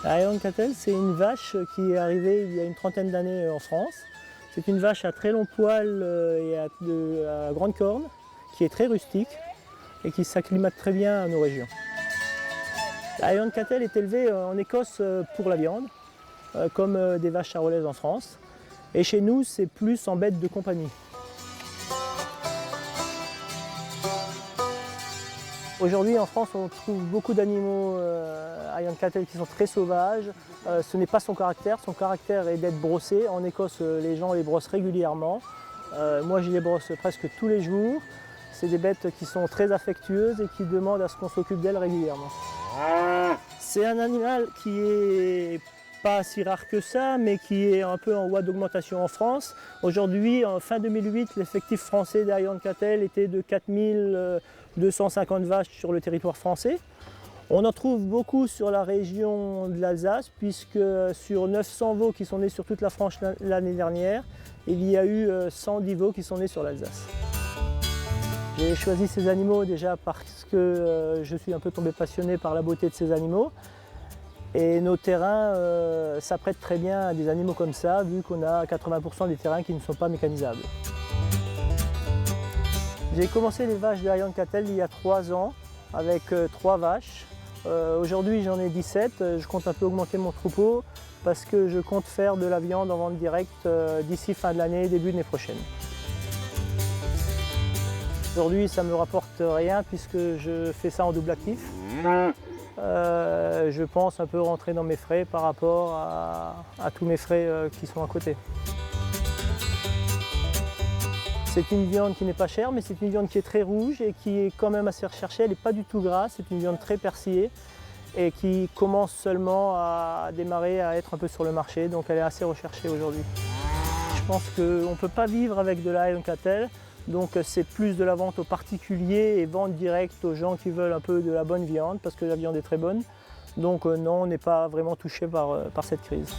La Highland Cattle, c'est une vache qui est arrivée il y a une trentaine d'années en France. C'est une vache à très long poil et à grande corne, qui est très rustique et qui s'acclimate très bien à nos régions. La Highland Cattle est élevée en Écosse pour la viande, comme des vaches charolaises en France. Et chez nous, c'est plus en bête de compagnie. Aujourd'hui, en France, on trouve beaucoup d'animaux Highland Cattle qui sont très sauvages. Ce n'est pas son caractère est d'être brossé. En Écosse, les gens les brossent régulièrement. Moi, je les brosse presque tous les jours. C'est des bêtes qui sont très affectueuses et qui demandent à ce qu'on s'occupe d'elles régulièrement. C'est un animal qui est pas si rare que ça, mais qui est un peu en voie d'augmentation en France. Aujourd'hui, en fin 2008, l'effectif français des Highland Cattle était de 4250 vaches sur le territoire français. On en trouve beaucoup sur la région de l'Alsace, puisque sur 900 veaux qui sont nés sur toute la France l'année dernière, il y a eu 110 veaux qui sont nés sur l'Alsace. J'ai choisi ces animaux déjà parce que je suis un peu tombé passionné par la beauté de ces animaux. Et nos terrains s'apprêtent très bien à des animaux comme ça, vu qu'on a 80% des terrains qui ne sont pas mécanisables. J'ai commencé les vaches de Highland Cattle il y a 3 ans, avec 3 vaches. Aujourd'hui j'en ai 17, je compte un peu augmenter mon troupeau, parce que je compte faire de la viande en vente directe d'ici fin de l'année, début de l'année prochaine. Aujourd'hui ça ne me rapporte rien, puisque je fais ça en double actif. Je pense un peu rentrer dans mes frais par rapport à tous mes frais qui sont à côté. C'est une viande qui n'est pas chère, mais c'est une viande qui est très rouge et qui est quand même assez recherchée. Elle n'est pas du tout grasse, c'est une viande très persillée et qui commence seulement à démarrer à être un peu sur le marché, donc elle est assez recherchée aujourd'hui. Je pense qu'on ne peut pas vivre avec de la Highland Cattle. Donc c'est plus de la vente aux particuliers et vente directe aux gens qui veulent un peu de la bonne viande, parce que la viande est très bonne. Donc non, on n'est pas vraiment touché par cette crise.